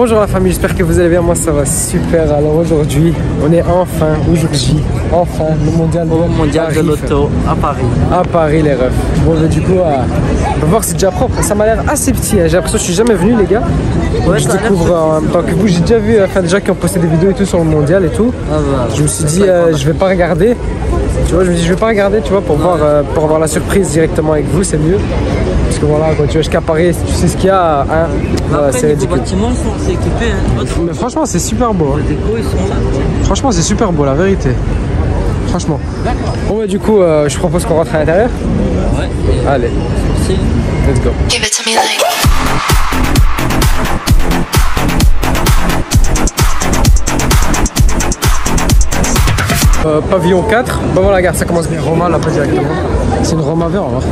Bonjour la famille, j'espère que vous allez bien, moi ça va super. Alors aujourd'hui, on est enfin le mondial de l'auto à Paris. À Paris les refs. Bon du coup, on va voir si c'est déjà propre. Ça m'a l'air assez petit, hein. J'ai l'impression que je suis jamais venu les gars. Ouais, je découvre en même temps que vous, j'ai déjà vu des gens qui ont posté des vidéos et tout sur le mondial et tout. Ah bah, je me suis dit, je vais pas regarder. Tu vois, je me dis, je vais pas regarder, tu vois, pour voir la surprise directement avec vous, c'est mieux. Parce que voilà, quand tu vas jusqu'à Paris, tu sais ce qu'il y a, hein, voilà, c'est ridicule. Les bâtiments, ils sont assez équipés. Hein. Mais franchement, c'est super beau. Hein. Les décos, ils sont là. Franchement, c'est super beau, la vérité. Franchement. Bon, bah, du coup, je propose qu'on rentre à l'intérieur. Ouais. Allez. Let's go. Give it to me like. Pavillon 4, bah voilà regarde, ça commence bien, Roma là pas directement. C'est une Roma vert, on va voir.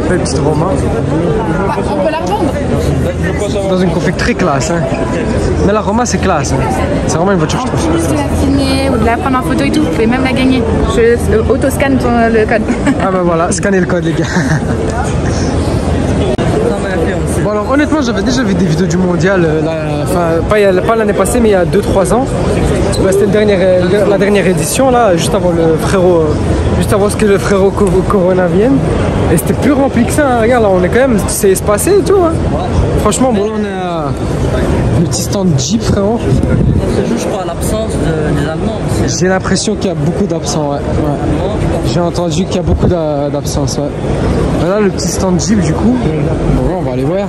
Belle petite Roma. On peut la revendre. Dans une config très classe, hein. Mais la Roma c'est classe, hein. C'est vraiment une voiture je trouve. Si tu la signer ou de la prendre en photo et tout, vous pouvez même la gagner. Je auto-scanne le code. Ah bah voilà, scannez le code les gars. Bon alors honnêtement j'avais déjà vu des vidéos du mondial, pas l'année passée mais il y a 2-3 ans. Bah, c'était la dernière édition là, juste avant le frérot, juste avant que le frérot Corona vienne. Et c'était plus rempli que ça, hein. Regarde là on est quand même, c'est espacé et tout hein. Franchement bon là on est à le petit stand Jeep frérot. Ça se joue je crois à l'absence des Allemands. J'ai l'impression qu'il y a beaucoup d'absents, ouais. J'ai entendu qu'il y a beaucoup d'absence, ouais. Là le petit stand Jeep du coup, bon on va aller voir.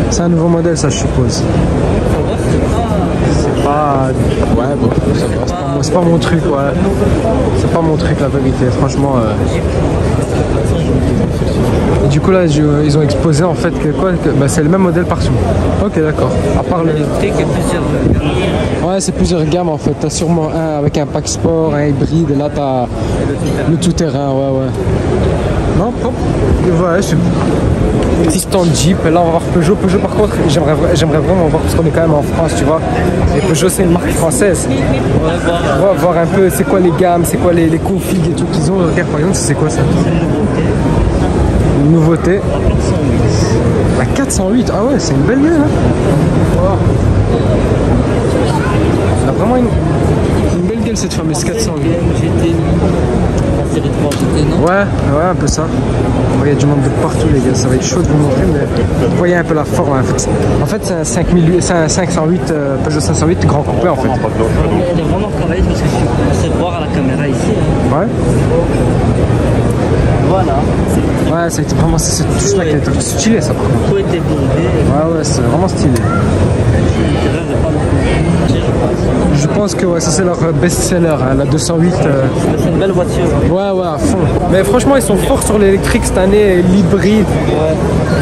C'est un nouveau modèle ça je suppose. C'est pas... Ouais bon, c'est pas mon truc, ouais. C'est pas mon truc la vérité, franchement. Et du coup là ils ont exposé en fait que quoi bah, c'est le même modèle partout. Ok d'accord. À part le... Ouais c'est plusieurs gammes en fait. T'as sûrement un avec un pack sport, un hybride et là t'as le tout-terrain, ouais. Non propre. Ouais c'est petit stand Jeep. Là on va voir Peugeot. Peugeot par contre j'aimerais vraiment voir parce qu'on est quand même en France tu vois. Et Peugeot c'est une marque française. On va voir un peu c'est quoi les gammes, c'est quoi les configs et tout qu'ils ont. Regarde par exemple c'est quoi ça. Une nouveauté. La 408, ah ouais, c'est une belle gueule. Hein. Wow. Elle a vraiment une belle gueule cette fameuse 408. Ouais, un peu ça. Il y a du monde de partout les gars, ça va être chaud de vous montrer, mais vous voyez un peu la forme. Hein. En fait, c'est un 508, Peugeot 508 grand coupé en fait. Elle est vraiment travaillée parce que je sais voir à la caméra ici. Hein. Ouais. Voilà. Ouais, ça a été vraiment cette touche-là qui a été stylé ça. Tout était bondé. Ouais, c'est vraiment stylé. Je pense que ouais, ça c'est leur best-seller, hein, la 208. C'est une belle voiture. Ouais, à fond. Mais franchement, ils sont forts sur l'électrique cette année, l'hybride. Ouais.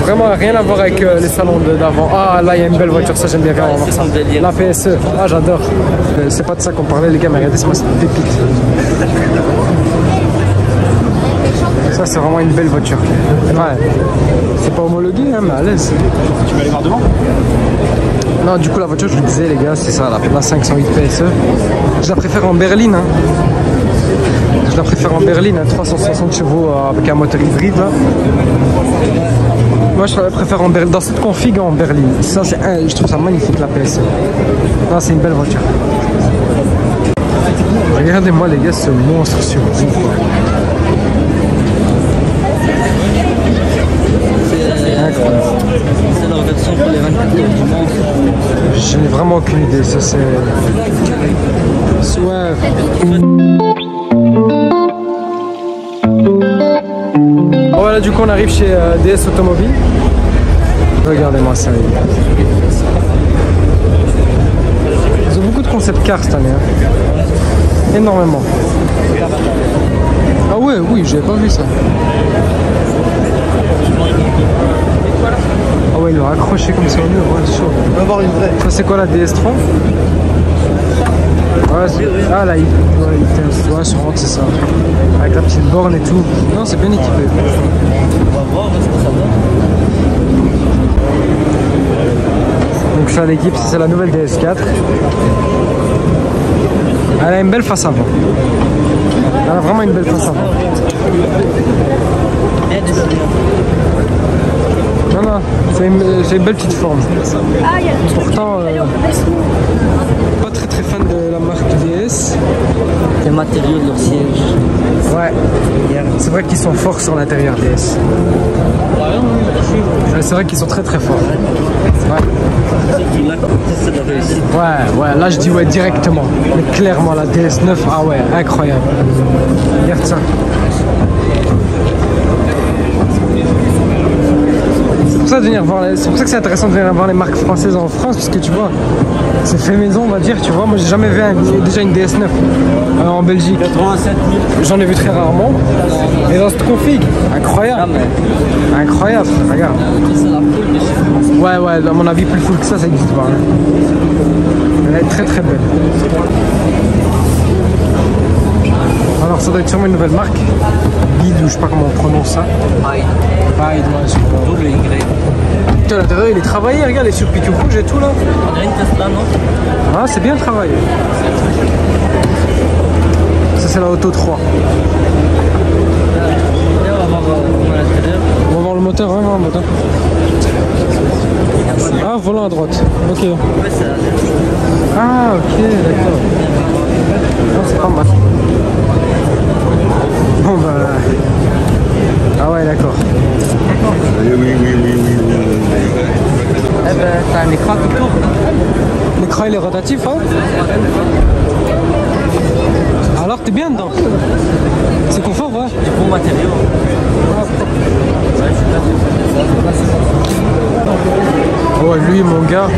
Vraiment rien à voir avec les salons d'avant. Ah, là, il y a une belle voiture, ça j'aime bien voir ça. La PSE, ah, j'adore. C'est pas de ça qu'on parlait, les gars, mais regardez, c'est pas cette pépite. Ça, c'est vraiment une belle voiture. Ouais. C'est pas homologué, hein, mais à l'aise. Tu vas aller voir devant? Non, du coup, la voiture, je vous disais, les gars, c'est ça, la 508 PSE. Je la préfère en berline. Hein. Je la préfère en berline, hein, 360 chevaux avec un moteur hybride. Là. Moi, je la préfère en berline, dans cette config en berline. Ça, je trouve ça magnifique, la PSE. Non, c'est une belle voiture. Regardez-moi, les gars, ce monstre sur vous. C'est leur version pour les 24 heures du monde. Je n'ai vraiment aucune idée, ça c'est... Ouais. Voilà, du coup on arrive chez DS Automobile. Regardez-moi ça. Ils ont beaucoup de concept cars cette année. Hein. Énormément. Ah ouais, oui, j'avais pas vu ça. Ah ouais, ils l'ont accroché comme ça au mur, ouais, chaud. On va voir une vraie. Ça c'est quoi la DS3? Ouais, ah là, ouais, sûrement c'est ça. Avec la petite borne et tout. Non, c'est bien équipé. On va voir ce que ça donne. Donc ça l'équipe, c'est la nouvelle DS4. Elle a une belle face avant. Elle a vraiment une belle face avant. Non, ça. C'est une belle petite forme. Ah, il y a le truc. Pourtant, pas très fan de la marque DS. Les matériaux de leur siège. Ouais, c'est vrai qu'ils sont forts sur l'intérieur DS. Ouais, c'est vrai qu'ils sont très forts. Ouais. Ouais, là je dis ouais directement. Mais clairement la DS9, ah ouais, incroyable. Regarde ça. C'est pour ça que c'est intéressant de venir voir les marques françaises en France, parce que tu vois, c'est fait maison, on va dire, tu vois. Moi j'ai jamais vu déjà une DS9 en Belgique. 87 000. J'en ai vu très rarement. Et dans cette config, incroyable. Incroyable, regarde. Ouais, à mon avis, plus full que ça existe pas. Hein. Elle est très belle. Alors ça doit être sûrement une nouvelle marque. Bid ou je sais pas comment on prononce ça. Bide, ouais, Double Y. putain, l'intérieur il est travaillé, regarde les surpiqûres rouges et tout là. On dirait une Tesla, non? Ah, c'est bien travaillé. Ça c'est la Auto 3. Et on va voir à l'intérieur. On va voir le moteur, hein, le moteur. Ah, volant à droite. Ok. Ouais, c'est là. Ah, ok, d'accord. Non, c'est pas mal. Bon bah. Ah ouais, d'accord. Oui. Eh ben, t'as un écran qui tourne. L'écran il est rotatif, hein. Alors t'es bien dedans. C'est confort, ouais. Du bon matériau. Ouais, lui, mon gars.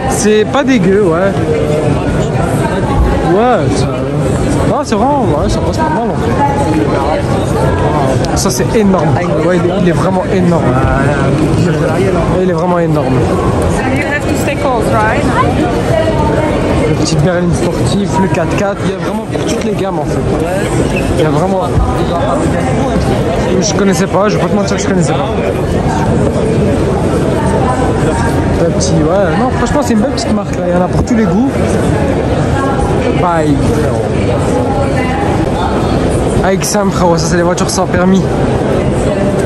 C'est pas dégueu, ouais. Ouais, ça... Non, c'est vraiment, ouais, ça passe pas mal en fait. Ça c'est énorme. Ouais, il est vraiment énorme. Il est vraiment énorme. You have to stay close, right? Le petit berline sportif, le 4x4, il y a vraiment pour toutes les gammes en fait. Il y a vraiment... Je connaissais pas, je vais pas te mentir que je connaissais pas. Un petit, ouais, non, franchement c'est une belle petite marque là, il y en a pour tous les goûts. Bye. Avec Sam, frérot, ça c'est les voitures sans permis.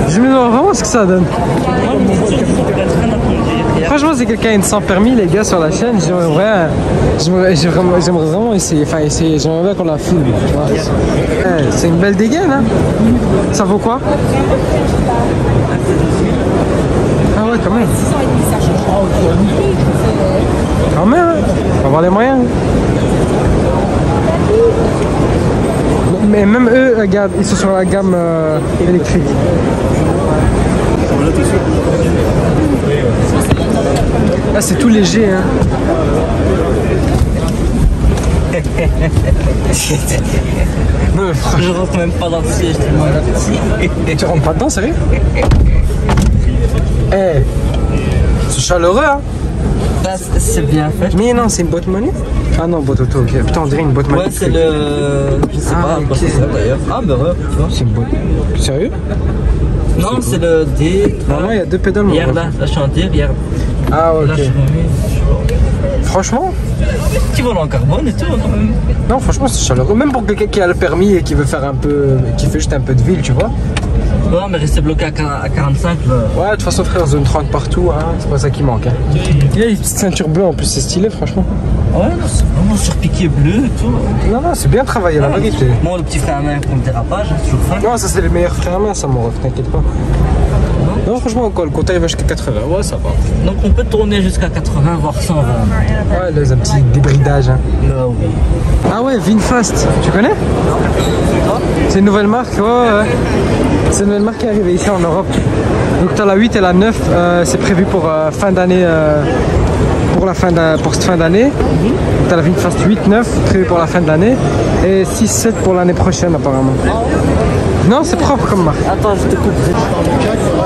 Je me demande vraiment ce que ça donne. Franchement, c'est quelqu'un sans permis, les gars, sur la chaîne, j'aimerais vraiment essayer. Enfin, j'aimerais bien qu'on la filme. Ouais, c'est une belle dégaine, hein. Ça vaut quoi? Ah ouais, quand même. Quand même, hein. On va avoir les moyens. Mais même eux, regarde, ils sont sur la gamme électrique. Là, c'est tout léger, hein. Non, mais Je rentre même pas dans le siège tellement il est petit. tu rentres pas dedans, sérieux? Eh, c'est chaleureux, hein. Là, c'est bien fait. Mais non, c'est une boîte monnaie? Ah non, boîte auto, ok. Putain, on dirait une boîte monnaie. Ouais, c'est le... Je sais pas, ok. quoi c'est ça d'ailleurs. Ah bah ouais, tu vois. C'est une boîte. Sérieux? Non, c'est le D. Normalement, il y a deux pédales. mon Regarde gars. là, je suis en D, regarde. Ah, ok. Là, je suis remis. Franchement? Petit volant en carbone et tout, quand même. Non, franchement, c'est chaleureux. Même pour quelqu'un qui a le permis et qui veut faire un peu. Qui fait juste un peu de ville, tu vois. Ouais, mais rester bloqué à 45, là. Ouais, de toute façon, frère, zone 30 partout, hein. C'est pas ça qui manque, hein. Il y a une petite ceinture bleue en plus, c'est stylé, franchement. Ouais, non, c'est vraiment surpiqué bleu et tout. Non, non, c'est bien travaillé, la vérité. Bon, le petit frein à main pour le dérapage, hein, c'est toujours fin. Non, ça, c'est les meilleurs freins à main, ça, mon ref, t'inquiète pas. Non, franchement, quand le compteur il va jusqu'à 80, ouais, ça va. Donc on peut tourner jusqu'à 80, voire 120. Ouais, là, un petit débridage, hein. Là, oui. Ah ouais, Vinfast, tu connais? C'est une nouvelle marque, ouais. C'est une nouvelle marque qui est arrivée ici en Europe. Donc t'as la 8 et la 9, c'est prévu pour fin d'année, pour cette fin d'année. T'as la Vinfast 8, 9, prévu pour la fin de l'année. Et 6, 7 pour l'année prochaine apparemment. Non, c'est propre comme marque. Attends, je te coupe.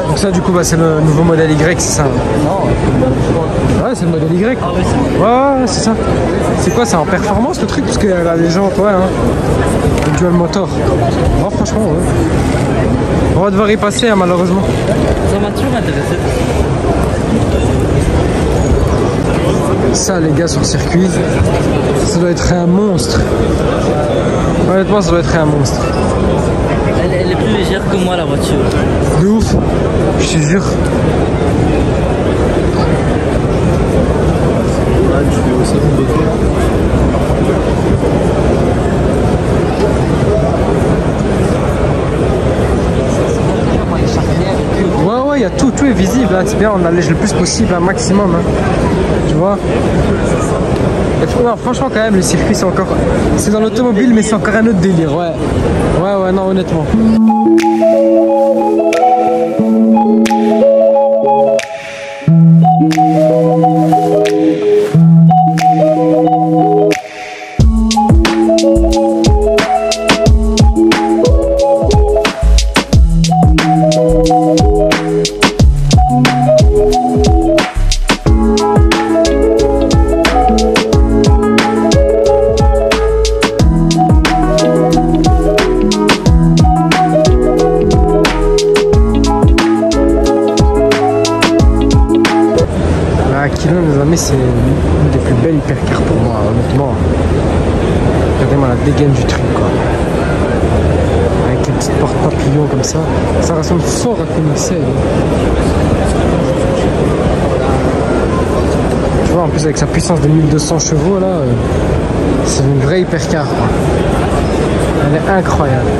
Donc ça du coup, bah, c'est le nouveau modèle Y, c'est ça? Non. Ouais, c'est le modèle Y. Ah oui, c'est vrai. Ouais, c'est ça. C'est quoi, c'est en performance le truc? Parce que là, les gens, ouais, hein. Le dual motor. Non, franchement, ouais. On va devoir y passer, hein, malheureusement. Ça m'a toujours intéressé. Ça, les gars, sur circuit, ça doit être un monstre. Honnêtement, ça doit être un monstre. Elle est plus légère que moi, la voiture. De ouf. Je te jure. Tu fais aussi une beauté. Ouais, il y a tout est visible, hein. C'est bien, on allège le plus possible, un maximum, hein. Tu vois. Et non, franchement quand même, le circuit c'est encore... C'est dans l'automobile, mais c'est encore un autre délire, ouais. Ouais, non, honnêtement. C'est une des plus belles hypercars pour moi, honnêtement. Regardez-moi la dégaine du truc, quoi. Avec les petites portes papillons comme ça. Ça ressemble fort à une XL. Tu vois, en plus avec sa puissance de 1200 chevaux, là, c'est une vraie hypercar, quoi. Elle est incroyable.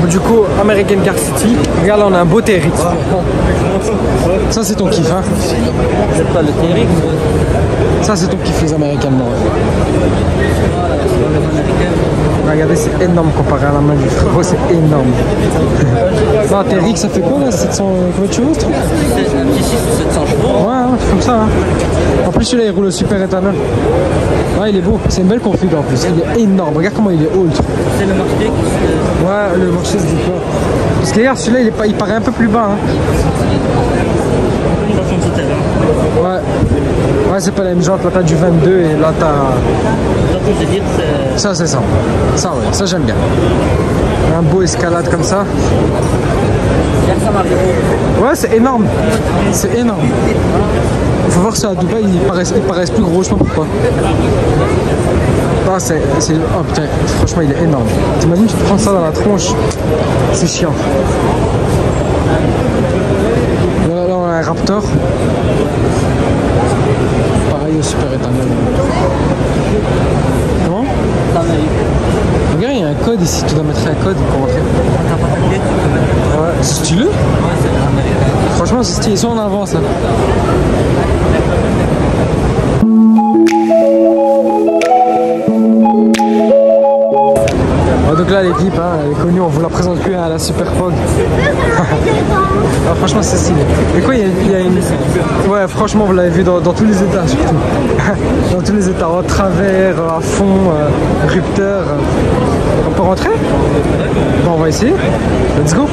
Du coup, American Car City, regarde là on a un beau TRX. Ça c'est ton kiff, hein. C'est pas le TRX. Ça c'est ton kiff les Américains. Regardez, c'est énorme comparé à la main du frérot, c'est énorme. Non, TRX ça fait quoi là, 700 chevaux ce truc? Un petit 6 ou 700 chevaux. Ouais, c'est comme ça, hein. En plus celui-là il roule au super éthanol. Ouais, il est beau, c'est une belle config en plus, il est énorme, regarde comment il est haut le truc. C'est le marché qui se... Ouais, le marché se dit pas. Parce que regarde, celui-là il paraît un peu plus bas, hein. Ouais, c'est pas la même genre, là t'as du 22 et là t'as... Ça c'est ça. Ça ouais, ça j'aime bien. Un beau escalade comme ça. Ouais, c'est énorme. C'est énorme. Faut voir ça à Dubaï, ils paraissent plus gros, je sais pas pourquoi. Ah, oh putain, franchement il est énorme. T'imagines, tu te prends ça dans la tronche. C'est chiant. Là on a un Raptor. Pareil au super éthanol. Comment? Regarde, il y a un code ici, tu dois mettre un code pour rentrer. Ouais, c'est stylé. Franchement c'est stylé, ils sont en avance là. Donc là l'équipe, hein, elle est connue, on vous la présente plus à la Super Fog. Alors, franchement c'est stylé. Et quoi, il y a une... Ouais, franchement vous l'avez vu dans tous les états surtout. Dans tous les états, en travers, à fond, rupteur. On peut rentrer? Bon, on va essayer. Let's go.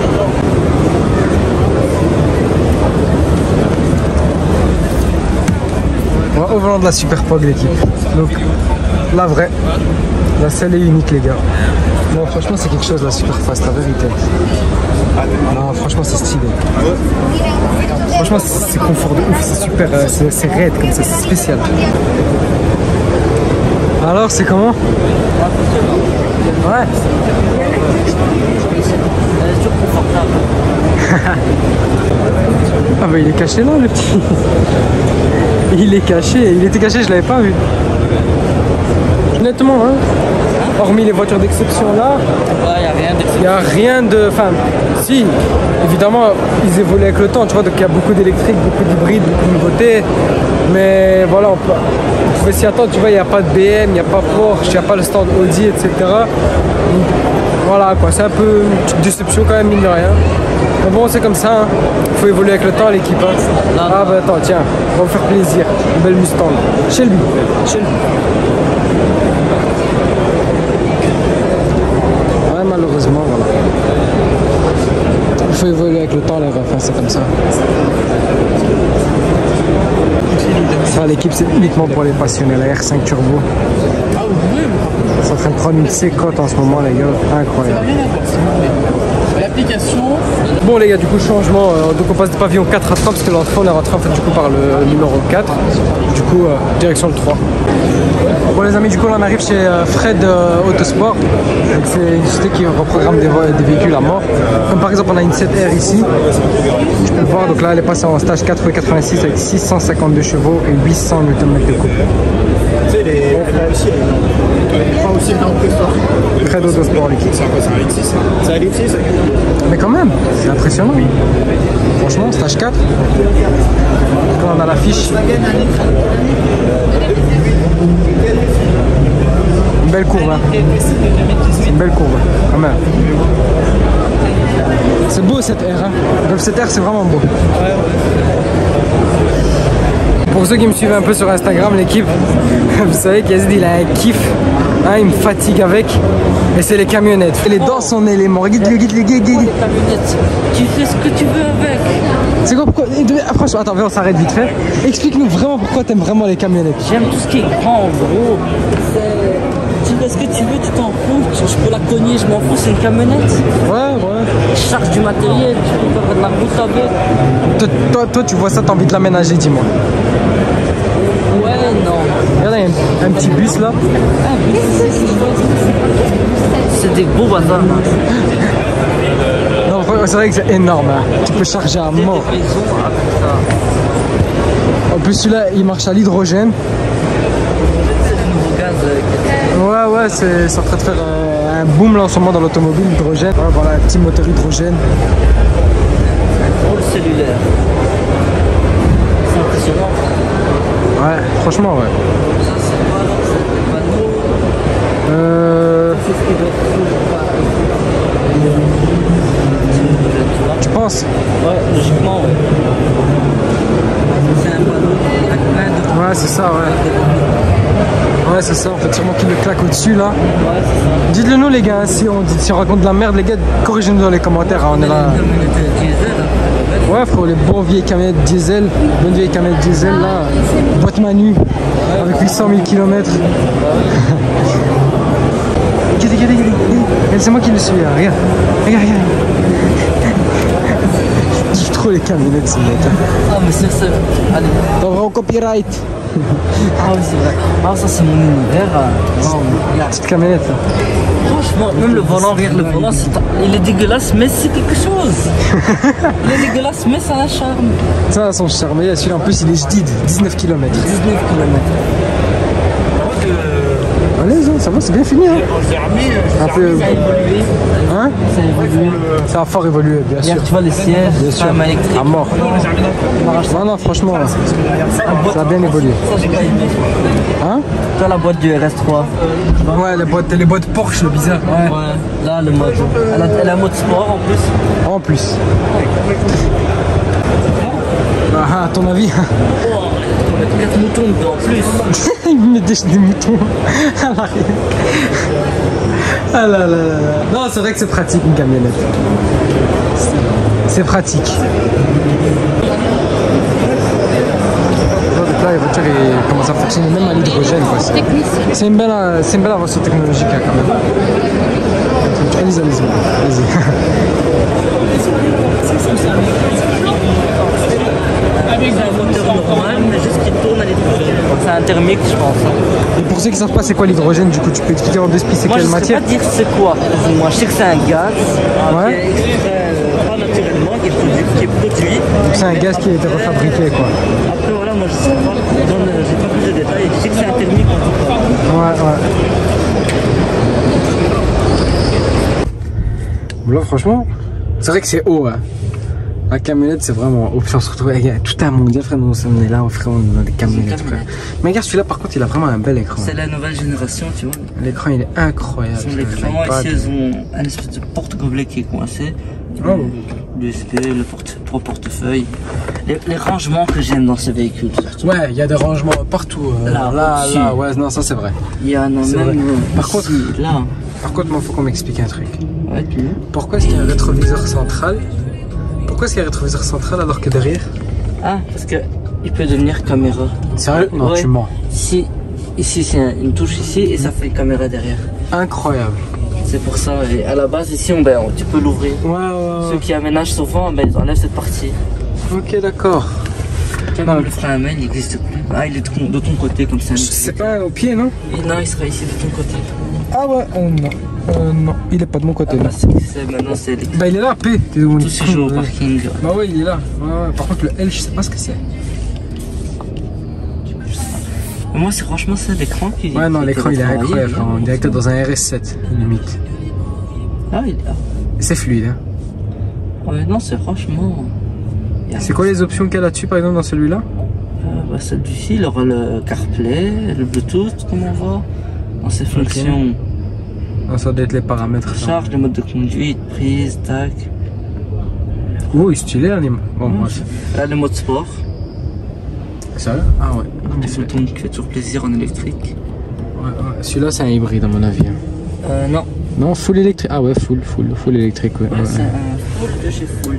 On va au volant de la Super Fog l'équipe. Donc la vraie, la seule et unique les gars. Non, franchement c'est quelque chose la Super Fast, la vérité. Non, franchement c'est stylé. Franchement c'est confort de ouf, c'est super, c'est raide comme ça, c'est spécial. Alors c'est comment? Ouais. Ah bah il est caché là le petit. Il est caché, il était caché, je l'avais pas vu. Honnêtement, hein, hormis les voitures d'exception là, il n'y a rien de... Enfin, si, évidemment, ils évoluent avec le temps, tu vois, donc il y a beaucoup d'électriques, beaucoup d'hybrides, beaucoup de nouveautés. Mais voilà, on pouvait s'y attendre, tu vois, il n'y a pas de BM, il n'y a pas Porsche, il n'y a pas le stand Audi, etc. Donc, voilà, quoi, c'est un peu une petite déception quand même, mine de rien. Mais bon, c'est comme ça, hein. Faut évoluer avec le temps, l'équipe. Hein. Ah bah attends, tiens, on va vous faire plaisir. Une belle Mustang. Shelby. Ouais, malheureusement, voilà. Il faut évoluer avec le temps, les refs, c'est comme ça. Ça, l'équipe, c'est uniquement pour les passionnés. La R5 Turbo. C'est en train de prendre une sécote en ce moment, les gars. Incroyable. L'application Bon les gars, du coup changement, donc on passe du pavillon 4 à 3 parce que l'entrée on est rentré en fait du coup par le numéro 4. Du coup direction le 3. Bon les amis, du coup là on arrive chez Fred Autosport. C'est une société qui reprogramme des véhicules à mort. Comme par exemple on a une 7R ici. Tu peux le voir, donc là elle est passée en stage 4x86 avec 652 chevaux et 800 Nm de couple. Tu sais, les aussi le compresseur. Fred Autosport liquide. C'est quoi, c'est un X6? C'est un X6 ça? Mais quand même, c'est impressionnant. Franchement, stage 4. Quand on a l'affiche. Une belle courbe, hein. Une belle courbe, quand même. C'est beau cette R, hein. Golf 7R, c'est vraiment beau. Pour ceux qui me suivent un peu sur Instagram, l'équipe, vous savez qu'Yazid il a un kiff, hein, il me fatigue avec, et c'est les camionnettes. Les dans son élément, regarde-le, Les camionnettes, tu fais ce que tu veux avec. C'est quoi, pourquoi, franchement, attends, on s'arrête vite fait. Explique-nous vraiment pourquoi t'aimes vraiment les camionnettes. J'aime tout ce qui est grand, gros. Tu fais ce que tu veux, tu t'en fous. Je peux la cogner, je m'en fous, c'est une camionnette. Ouais. Je charge du matériel, tu peux faire de la route avec. Toi, tu vois ça, t'as envie de l'aménager, dis-moi. Ouais, non. Regarde, il y a un petit bus là. C'est des beaux bazars. Non, c'est vrai que c'est énorme, hein. Tu peux charger à mort. En plus, celui-là, il marche à l'hydrogène. Ouais, c'est en train de faire un boom là en ce moment dans l'automobile, l'hydrogène. Ouais, voilà, un petit moteur hydrogène. Pour le cellulaire. C'est impressionnant. Ouais, franchement, ouais. Ça, c'est quoi là? C'est ce qui doit être. Tu penses? Ouais, logiquement, ouais. C'est un panneau avec plein de. Ouais, c'est ça, ouais. Ouais, c'est ça, en fait, sûrement qu'il le claque au-dessus là. Ouais, c'est ça. Dites-le nous, les gars, hein, si on raconte de la merde, les gars, corrigez-nous dans les commentaires, hein, on est là. Ouais, frérot, les bons vieilles camionnettes diesel, bonnes vieilles camionnettes diesel là, boîte manu, avec 800 000 km. Regardez, c'est moi qui le suis là, regarde. Je kiffe trop les camionnettes, ce mec. Ah, mais c'est ça. Allez. T'as vraiment copyright. Ah oui, c'est vrai. Ah, ça, c'est mon univers. La petite camionnette là. Franchement, même le volant, regarde le volant, il est dégueulasse, mais c'est quelque chose. Il est dégueulasse, mais ça a un charme. Ça a son charme, et celui-là en plus il est jdid, 19 km. 19 km. Allez, ça va, c'est bien fini. Hein. Un peu. Ça a évolué. Hein? Ça a évolué. Ça a fort évolué, bien sûr. Regarde, tu vois les sièges, Bien sûr. femme électrique. À mort. Non, franchement, ça a bien évolué. Ça, j'ai pas aimé. Hein? Toi, la boîte du RS3. Ouais, les boîtes Porsche, le bizarre. Ouais. Ouais, là, le mode. Elle a un mode sport en plus. En plus. Ah, à ton avis? On met 4 moutons dedans en plus. Il me met des moutons à l'arrière. Ah là là là. Non, c'est vrai que c'est pratique une camionnette. C'est pratique. Donc là, les voitures commencent à fonctionner même à l'hydrogène. C'est une belle avancée technologique hein, quand même. Allez-y. C'est un moteur normal, mais juste qui tourne à l'hydrogène. C'est un thermique, je pense. Et pour ceux qui ne savent pas c'est quoi l'hydrogène, du coup tu peux expliquer en deux spies c'est Moi, quelle je ne sais matière? pas dire c'est quoi. Moi, je sais que c'est un gaz Ouais. qui est extrait pas naturellement, qui est produit. C'est un gaz qui a été refabriqué quoi. Après, voilà, moi, je sais pas. J'ai pas plus de détails. Je sais que c'est un thermique en tout cas. Ouais. Là franchement, c'est vrai que c'est haut hein. La camionnette c'est vraiment haut. Puis on se retrouve avec tout un mondial frère, nous on est là, frère, on a des camionnettes frère. Mais regarde celui-là par contre il a vraiment un bel écran. C'est la nouvelle génération, tu vois. L'écran il est incroyable. L'écran, ici, elles ont un espèce de porte-gobelet qui est coincé. L'USB, trois portefeuilles. Les rangements que j'aime dans ce véhicule. Surtout. Ouais, il y a des rangements partout. Là, ouais, non, ça c'est vrai. Il y en a même. Par contre, là. Par contre, moi, faut qu'on m'explique un truc. Ouais, tu veux. Pourquoi est-ce qu'il y a un rétroviseur central? Pourquoi est-ce qu'il y a un rétroviseur central alors que derrière? Ah, parce que il peut devenir caméra. Sérieux? Non, ouais. tu mens. Ici, c'est une touche ici et ça fait caméra derrière. Incroyable. C'est pour ça. Et à la base, ici, tu peux l'ouvrir. Ouais. Ceux qui aménagent souvent, ben, ils enlèvent cette partie. Ok, d'accord. Même le frein à main, il n'existe plus. Ah, il est de ton côté comme ça. C'est pas au pied, non? Et non, il sera ici de ton côté. Ah ouais, non. Non, il est pas de mon côté. Ah, maintenant, c'est électrique. Bah, il est là, P. Tout se joue au parking. Bah, ouais, il est là. Ouais. Par contre, le L, je sais pas ce que c'est. Moi, franchement, c'est l'écran qui. Ouais, non, l'écran, il est incroyable. On dirait que t'es dans un RS7, limite. Ah, il est là. C'est fluide, hein. Ouais, non, c'est franchement. C'est quoi les options qu'il y a là-dessus, par exemple, dans celui-là? Bah, celui-ci, il aura le CarPlay, le Bluetooth, comme on voit. Dans ses fonctions. Ah, ça doit être les paramètres. Charge, le mode de conduite, prise, tac. Oh, il est stylé, l'anime. Bon, moi, là, le mode sport. Ça? Ah ouais. C'est ton toujours plaisir en électrique. Ouais. Celui-là, c'est un hybride, à mon avis. Non. Non, full électrique. Ah ouais, full électrique, ouais. C'est un full de chez full.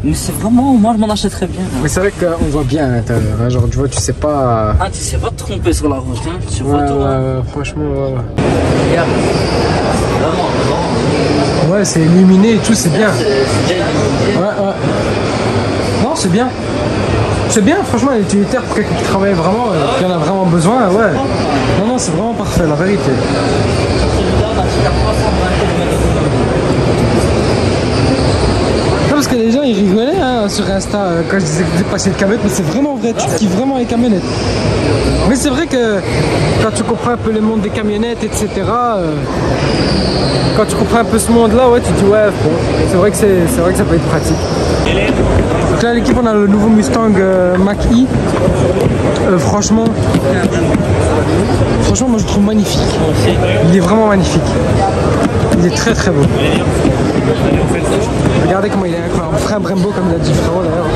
Mais c'est vraiment, moi je m'en achèterais bien. Hein. Mais c'est vrai qu'on voit bien à l'intérieur, hein, genre tu vois, tu sais pas... Ah, tu sais pas te tromper sur la route, hein. Tu vois tout. Franchement, Regarde. Vraiment, ouais, c'est illuminé et tout, c'est bien. c'est déjà illuminé. Ouais. Non, c'est bien. C'est bien, franchement, elle est utilitaire pour quelqu'un qui travaille vraiment, qui en a vraiment besoin, ouais. Non, c'est vraiment parfait, la vérité. Parce que les gens ils rigolaient hein, sur Insta quand je disais que j'ai passé le camionnettes, mais c'est vraiment vrai, tu kiffes vraiment les camionnettes. Mais c'est vrai que quand tu comprends un peu le monde des camionnettes, etc., quand tu comprends un peu ce monde-là, ouais, tu te dis ouais, bon, c'est vrai que ça peut être pratique. Donc là, l'équipe, on a le nouveau Mustang Mach-E. Franchement, moi je le trouve magnifique. Il est vraiment magnifique. Il est très beau. Regardez comment il est incroyable. On ferait un Brembo comme il a dit le frérot d'ailleurs.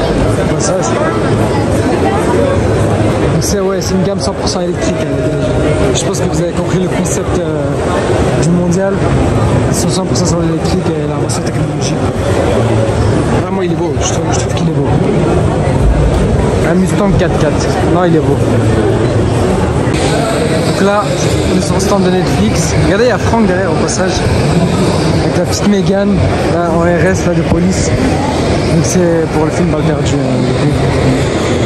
C'est une gamme 100% électrique. Je pense que vous avez compris le concept du mondial. Ils sont 100% sur l'électrique et l'avancée technologique. Vraiment il est beau, je trouve qu'il est beau. Un Mustang 4x4. Non, il est beau. Donc là, on est sur le stand de Netflix. Regardez, il y a Franck derrière au passage. Avec la petite Mégane, là, en RS là, de police. Donc c'est pour le film Balle perdue.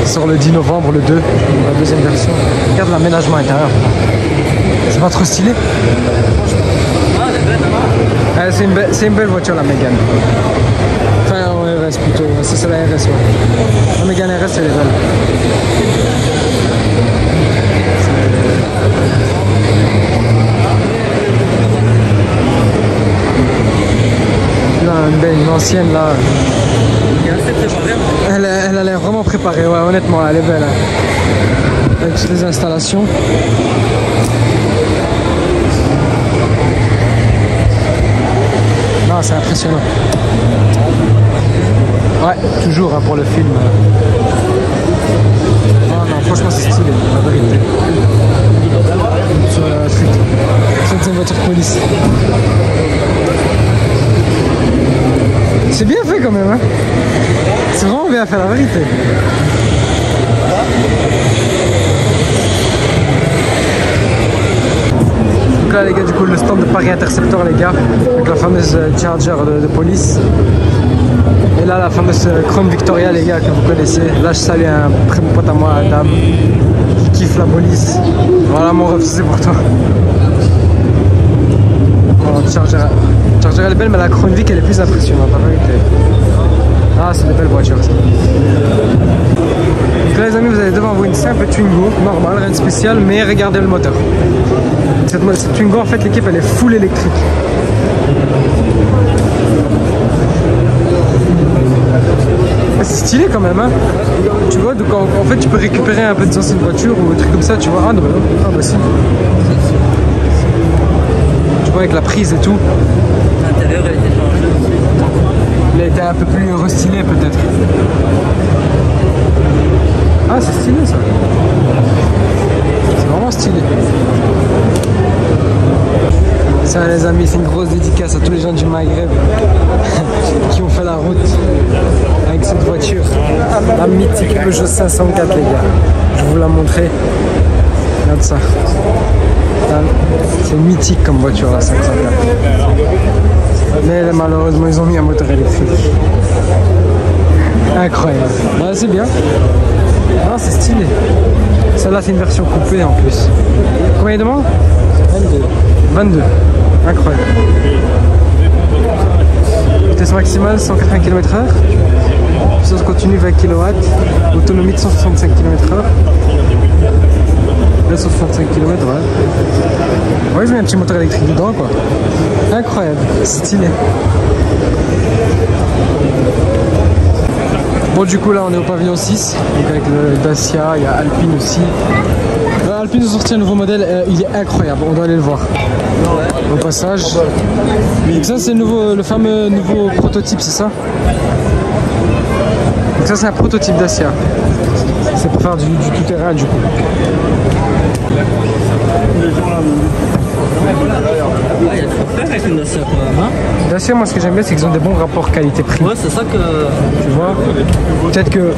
Il sort le 10 novembre, le 2, la deuxième version. Regarde l'aménagement intérieur. C'est pas trop stylé? C'est une belle voiture la Mégane. Enfin en RS plutôt, ça c'est la RS ouais. La Mégane RS elle est belle. Là une ancienne là. Elle a l'air vraiment préparée, ouais honnêtement elle est belle. Hein. Avec toutes les installations. Non, c'est impressionnant. Ouais, toujours hein, pour le film. Non, franchement c'est stylé, la vérité. Sur le truc. C'est une voiture de police. C'est bien fait quand même, hein. C'est vraiment bien fait, la vérité. Donc là les gars, du coup le stand de Paris Interceptor les gars, avec la fameuse Charger de police. Et là la fameuse Crown Victoria les gars que vous connaissez. Là je salue un très bon pote à moi, Adam, qui kiffe la police. Voilà mon ref, c'est pour toi. Bon, Charger elle est belle mais la Crown Vic elle est plus impressionnante en vérité. Ah c'est des belles voitures ça. Donc là les amis vous avez devant vous une simple Twingo, normale, rien de spécial, mais regardez le moteur. Cette Twingo en fait l'équipe elle est full électrique. C'est stylé quand même hein. Tu vois donc en fait tu peux récupérer un peu de anciennes voitures ou des trucs comme ça tu vois. Ah bah si. Tu vois avec la prise et tout. L'intérieur elle était changée. Il a été un peu plus restylé peut-être. Ah c'est stylé ça. C'est vraiment stylé. Ça les amis, c'est une grosse dédicace à tous les gens du Maghreb qui ont fait la route avec cette voiture. La mythique Peugeot 504 les gars. Je vais vous la montrer. Regarde ça. C'est mythique comme voiture la 504. Mais malheureusement, ils ont mis un moteur électrique. Incroyable. Ouais, c'est bien. Ah, c'est stylé. Celle-là, c'est une version coupée en plus. Combien il demande? 22. Incroyable. Vitesse maximale 180 km/h. Puissance continue 20 kW. Autonomie de 165 km/h. 265 km, ouais. Ouais, ils ont mis un petit moteur électrique dedans, quoi. Incroyable. Stylé. Bon, du coup, là, on est au pavillon 6. Donc, avec le Dacia, il y a Alpine aussi. Alpine a sorti un nouveau modèle, il est incroyable, on doit aller le voir. Au passage. Donc ça c'est le fameux nouveau prototype, c'est ça? Donc ça c'est un prototype Dacia. C'est pour faire du tout-terrain du coup. Il y a de quoi faire avec une Dacia quand même, hein? Dacia, moi ce que j'aime bien c'est qu'ils ont des bons rapports qualité-prix. Ouais, c'est ça que... Tu vois? Peut-être que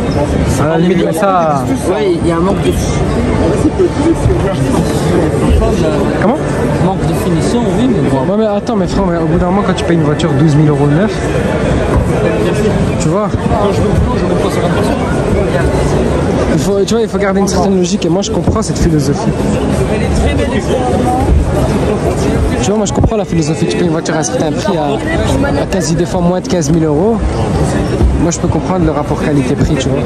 à la limite ça... Ouais, il y a un manque de... Comment? Manque de finition, oui, mais bon. Ouais mais attends, mais frère, au bout d'un moment quand tu payes une voiture 12 000 € neuf, tu vois? Il faut garder une certaine logique et moi je comprends cette philosophie. Tu vois, moi je comprends la philosophie. Tu payes une voiture à un certain prix à quasi des fois moins de 15 000 €. Moi je peux comprendre le rapport qualité-prix, tu vois.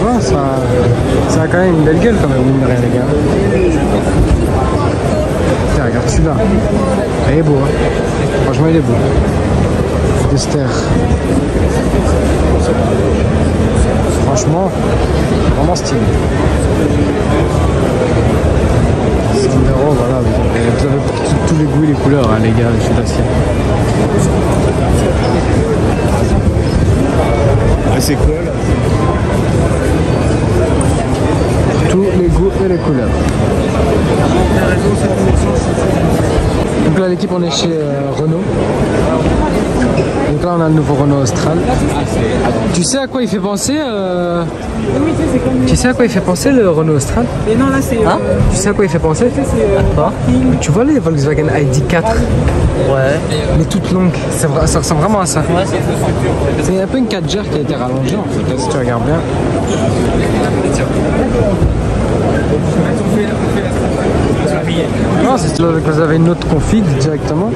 Ouais, ça a quand même une belle gueule quand même, mine de rien les gars. Tiens, regarde celui-là. Il est beau, hein. Franchement il est beau. Duster. Franchement, vraiment stylé. 100 €, voilà. Vous avez pour tous les goûts et les couleurs, hein, les gars, chez Dacia. Ah, c'est quoi là? Tous les goûts et les couleurs. Donc là l'équipe on est chez Renault. Donc là on a le nouveau Renault Austral. Tu sais à quoi il fait penser Tu sais à quoi il fait penser le Renault Austral? Mais non, là c'est. Hein? Tu sais à quoi il fait penser? Tu vois les Volkswagen ID4? Ouais. Mais toutes longues, ça ressemble vraiment à ça. Ouais, C'est un peu une 4GR qui a été rallongée en fait, si tu regardes bien. Non, c'est là que vous avez une autre config directement.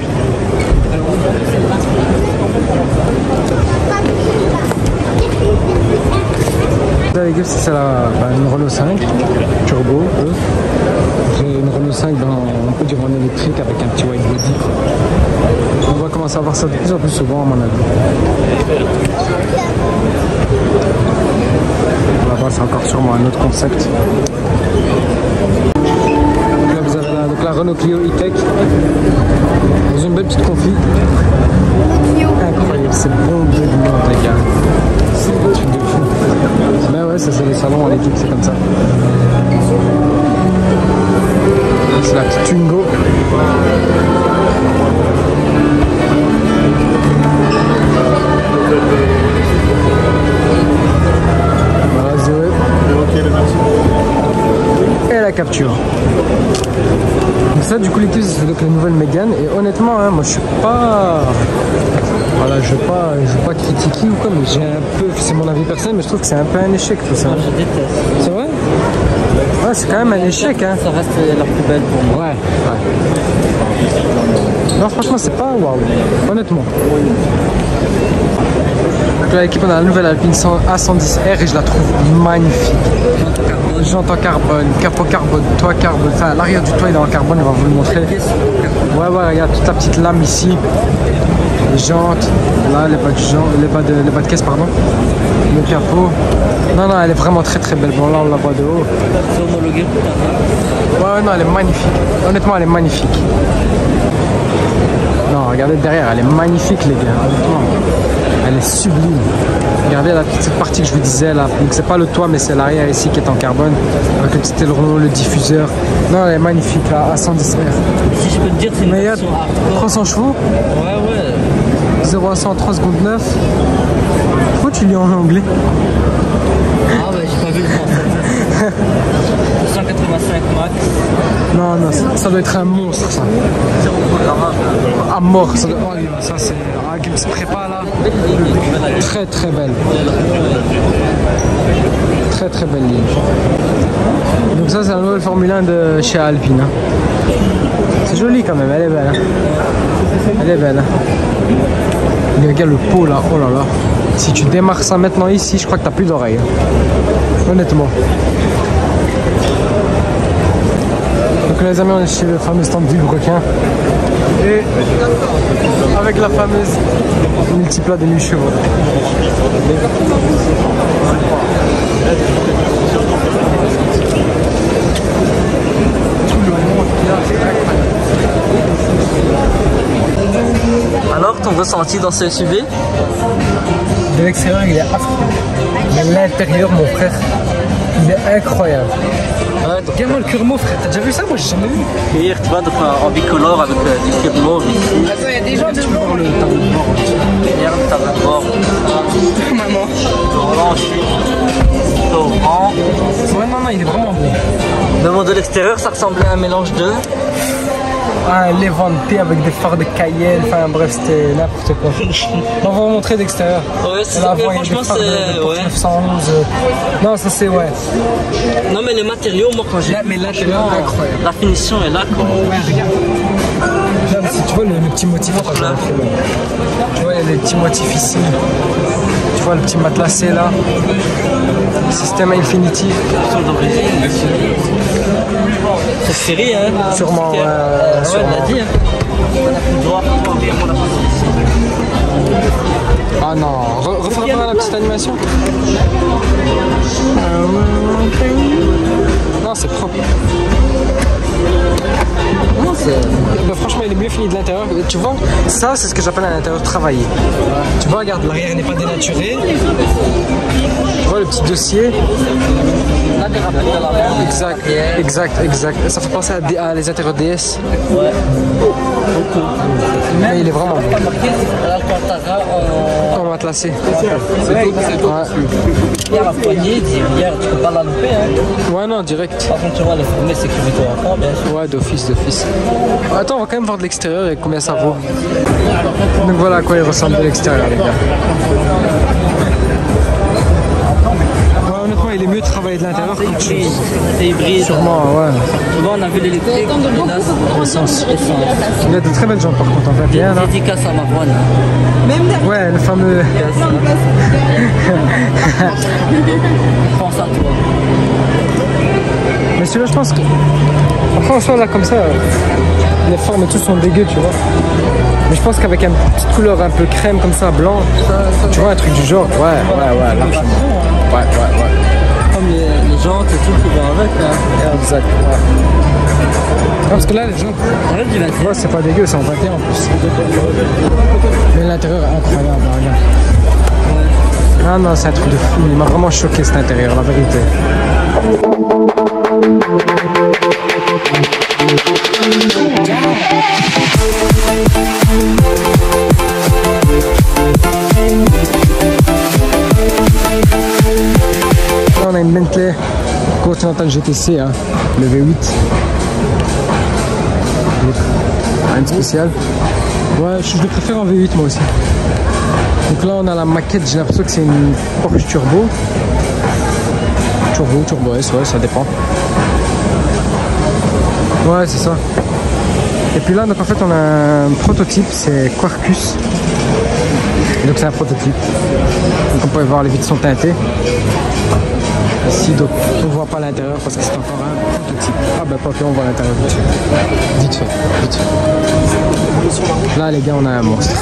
Là les gars, c'est ça une Renault 5 turbo. Une Renault 5 on peut dire en électrique avec un petit white body. On va commencer à voir ça de plus en plus souvent à mon avis. Là-bas c'est encore sûrement un autre concept. Là vous avez la Renault Clio E-Tech dans une belle petite config. Incroyable, c'est bon de monde les gars. C'est un truc de fou. Ben ouais, ça c'est les salons en équipe, c'est comme ça. C'est la petite Twingo. Voilà, Zoé. Et la capture. Donc ça, du coup, l'équipe, c'est donc la nouvelle Mégane. Et honnêtement, hein, moi, je suis pas... Voilà, je veux pas critiquer ou quoi, mais j'ai un peu... C'est mon avis personnel, mais je trouve que c'est un peu un échec, tout ça. je déteste. C'est vrai? Ouais, c'est quand même un échec, hein. Ça reste la plus belle pour moi. Ouais. Non, franchement, c'est pas waouh, honnêtement. Donc là, l'équipe, on a la nouvelle Alpine A110R et je la trouve magnifique. Jantes en carbone, capot carbone, toit carbone. Enfin, l'arrière du toit, il est en carbone, on va vous le montrer. Ouais, regarde toute la petite lame ici. Les jantes, là, les bas de caisse, pardon. Le capot. Non, elle est vraiment très très belle. Bon, là, on la voit de haut. C'est homologué. Ouais, non, elle est magnifique. Honnêtement, elle est magnifique. Non, regardez derrière, elle est magnifique, les gars. Honnêtement, elle est sublime. Regardez la petite partie que je vous disais là. Donc, c'est pas le toit, mais c'est l'arrière ici qui est en carbone. Avec le petit aileron, le diffuseur. Non, elle est magnifique, là, à 110 R. Si je peux te dire, c'est une Mais il y a version hardcore. 300 chevaux. Ouais. 0 à 100 en 3 secondes 9. Pourquoi tu lis en anglais? Ah bah j'ai pas vu le temps. 185 max. Non, non, ça doit être un monstre ça. À mort, ça, oh, ça c'est. Ah, Gibbs prépa là. Très très belle. Très très belle ligne. Donc ça c'est la nouvelle Formule 1 de chez Alpine. Hein. C'est joli quand même, elle est belle. Hein. Elle est belle. Hein. Mais regarde le pot là, oh là là. Si tu démarres ça maintenant ici, je crois que t'as plus d'oreilles. Hein. Honnêtement. Donc les amis, on est chez le fameux stand Villebrequin. Et avec la fameuse multiplat de nuit chevaux. Alors, ton ressenti dans ce SUV? De l'extérieur, il est affreux. Mais l'intérieur, mon frère, il est incroyable. Ouais, donc, Regarde-moi le cuir mauve, frère. T'as déjà vu ça? Moi, j'ai jamais vu. hier, tu vois, donc, en bicolore avec du cuir mauve ici. Attends, il y a des gens Tu peux voir le tableau de bord. Hier, le tableau de bord. maman. Le volant aussi. Orange. Ouais, non, non, il est vraiment beau. Le modèle extérieur, ça ressemblait à un mélange de. Un Levante avec des phares de Cayenne, enfin bref, c'était n'importe quoi. On va vous montrer d'extérieur. Ouais, c'est Là, mais avant, il y a franchement, des phares de c'est. Porsche Ouais. 911. Non, ça c'est ouais. Non, mais les matériaux, moi, quand j'ai. Là, mais l'intérieur, franchement, incroyable. la finition est là, quoi. Ouais, regarde. Là, si tu vois le petit motif, Là. tu vois, il y a les petits motifs ici. Tu vois le petit matelassé là. Système Infinity. Sur d'origine. C'est série, hein. Sûrement, Ouais, sûrement. elle l'a dit, hein. On a plus le droit, on l'a pas ici. Ah non, refais-moi la petite animation. Non, c'est propre. Non, bah, franchement, il est mieux fini de l'intérieur. Tu vois, ça, c'est ce que j'appelle un intérieur travaillé. Tu vois, regarde, l'arrière n'est pas dénaturé. Tu vois le petit dossier. Là, des rappels de l'avant. Exact, exact, exact. Ça fait penser à les intérieurs DS. Ouais. Mais il est vraiment Pas marqué l'Alcantara en. on va te lasser. Ouais. Il y a la poignée, hier, tu peux pas la louper, hein. Ouais, non, direct. Par contre, tu vois, les formés sécurité encore, bien sûr. Ouais, d'office, d'office. Attends, on va quand même voir de l'extérieur et combien ça vaut. Donc voilà à quoi il ressemble de l'extérieur, les gars. Ouais, honnêtement, il est mieux de travailler de l'intérieur C'est qu'autre hybride. chose. C'est hybride. Sûrement, ouais. Tu vois, on a vu l'électrique, et là, c'est Essence. essence. Il a de très belles jantes par contre, en 21 là. Dédicace à Marwan. Ouais, le fameux. Pense à toi. Mais celui-là, je pense que. Après, en soi, là, comme ça, les formes et tout sont dégueux, tu vois. Mais je pense qu'avec une petite couleur un peu crème, comme ça, blanc, tu vois, un truc du genre, ouais, largement. Ouais. Comme les jantes et tout qui vont avec. Hein. Exact, ouais. Non, parce que là, les gens, On reste du 21. tu vois, c'est pas dégueu, c'est en 21 en plus. Mais l'intérieur est incroyable, regarde. Ah non, c'est un truc de fou. Il m'a vraiment choqué cet intérieur, la vérité. Là, on a une Bentley Continental GTC, hein, le V8. Rien de spécial. Ouais, je le préfère en V8 moi aussi. Donc là on a la maquette, j'ai l'impression que c'est une Porsche Turbo. Turbo S, ouais, ça dépend. Ouais, c'est ça. Et puis là, donc en fait, on a un prototype, c'est Quarkus. Donc c'est un prototype. Donc on peut voir les vitres sont teintées. Ici, donc on voit pas l'intérieur parce que c'est encore un prototype. Ah bah pas que on voit l'intérieur vite fait. Là les gars, on a un monstre.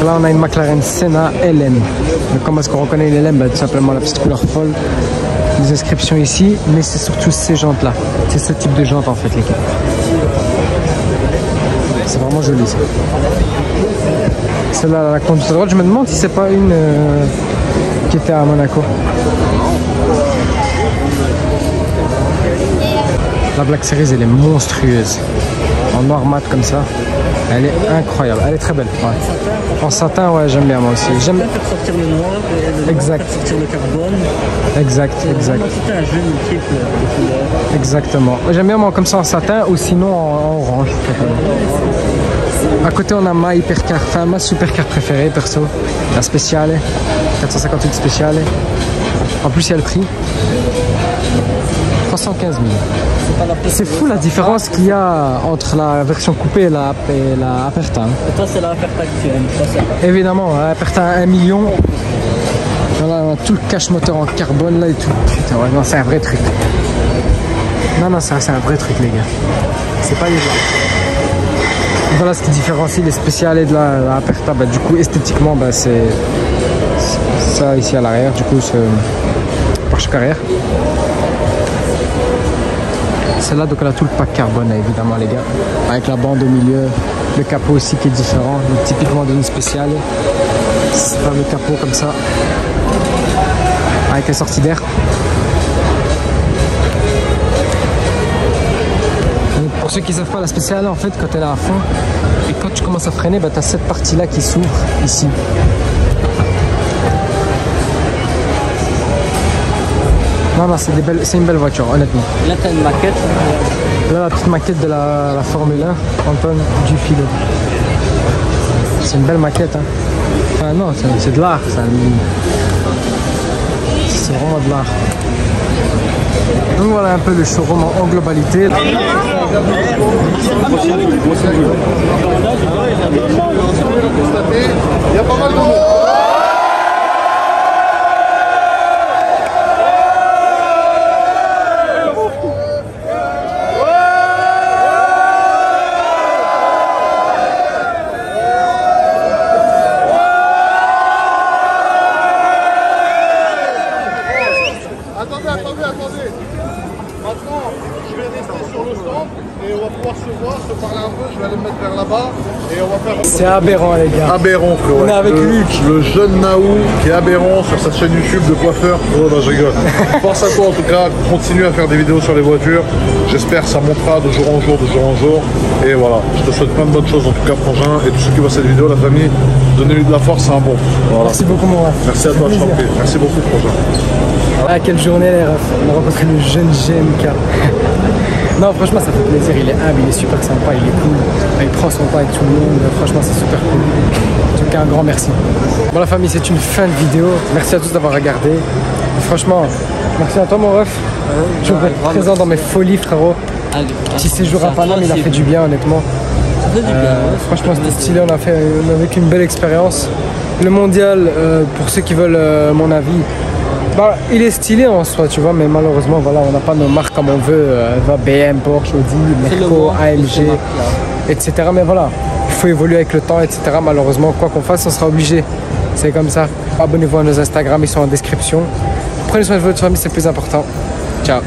Là on a une McLaren Senna LM. Donc comment est-ce qu'on reconnaît une LM? Bah, tout simplement la petite couleur folle. Les inscriptions ici, mais c'est surtout ces jantes là. C'est ce type de jantes en fait les gars. C'est vraiment joli ça. Celle-là, la conduite à droite, je me demande si c'est pas une qui était à Monaco. La Black Series, elle est monstrueuse. En noir mat comme ça. Elle est incroyable, elle est très belle. Ouais. En satin, ouais, j'aime bien moi aussi. J'aime faire sortir le noir, exact. Faire sortir le carbone. Exact, exact. C'est un jeu multiple de couleurs. Exactement. J'aime bien moi comme ça en satin ou sinon en orange. À côté on a ma hypercar, enfin ma supercar préférée perso, la spéciale, 458 spéciale. En plus il y a le prix. 315 000. C'est fou la différence qu'il y a entre la version coupée et la Aperta. Et toi c'est la Aperta que tu aimes. Évidemment, la Aperta 1 million. Voilà, on a tout le cache moteur en carbone là et tout. Putain, ouais, non, c'est un vrai truc. Non, ça c'est un vrai truc les gars. C'est pas les gens. Voilà ce qui différencie les spéciales de la Aperta. Bah, du coup, esthétiquement, bah, c'est ça ici à l'arrière. Du coup, c'est pare-choc arrière. Celle-là, donc elle a tout le pack carbone, évidemment, les gars. Avec la bande au milieu, le capot aussi qui est différent, typiquement d'une spéciale. C'est pas le capot comme ça, avec les sorties d'air. Pour ceux qui ne savent pas, la spéciale, en fait, quand elle est à fond, et quand tu commences à freiner, bah, tu as cette partie-là qui s'ouvre ici. Non, c'est une belle voiture, honnêtement. Là, tu as une maquette. Là, la petite maquette de la Formule 1, Antoine Dufilo. C'est une belle maquette. Hein. Enfin, non, c'est de l'art. C'est vraiment de l'art. Donc voilà un peu le showroom en globalité. Il y a pas mal de monde. Attendez. Maintenant, je vais rester sur le stand et on va pouvoir se voir, se parler un peu. Je vais aller me mettre vers là-bas et on va faire... C'est aberrant les gars. Aberrant frérot. On est avec Luc. Le jeune Naou qui est aberrant sur sa chaîne YouTube de coiffeur. Oh non, je rigole. Force à toi en tout cas, continue à faire des vidéos sur les voitures. J'espère que ça montera de jour en jour. Et voilà, je te souhaite plein de bonnes choses en tout cas Frangin. Et tous ceux qui voient cette vidéo, la famille, donnez-lui de la force, c'est un bon. Voilà. Merci beaucoup mon ref. Merci à toi, je t'en prie. Merci beaucoup Frangin. Ah, quelle journée les refs. On a rencontré le jeune GMK. Non, franchement, ça fait plaisir. Il est humble, il est super sympa, il est cool. Il prend son temps avec tout le monde. Franchement, c'est super cool. En tout cas, un grand merci. Bon, la famille, c'est une fin de vidéo. Merci à tous d'avoir regardé. Et franchement, merci à toi, mon ref. Je veux être présent dans mes folies, frérot. Petit séjour à Paname, il a fait du bien, honnêtement. Ça fait du bien. Franchement, c'était stylé. On a vécu une belle expérience. Le mondial, pour ceux qui veulent mon avis. Bah, il est stylé en soi, tu vois, mais malheureusement, voilà, on n'a pas nos marques comme on veut. BM, Porsche, Audi, Merco, AMG, etc. Mais voilà, il faut évoluer avec le temps, etc. Malheureusement, quoi qu'on fasse, on sera obligé. C'est comme ça. Abonnez-vous à nos Instagram, ils sont en description. Prenez soin de votre famille, c'est le plus important. Ciao.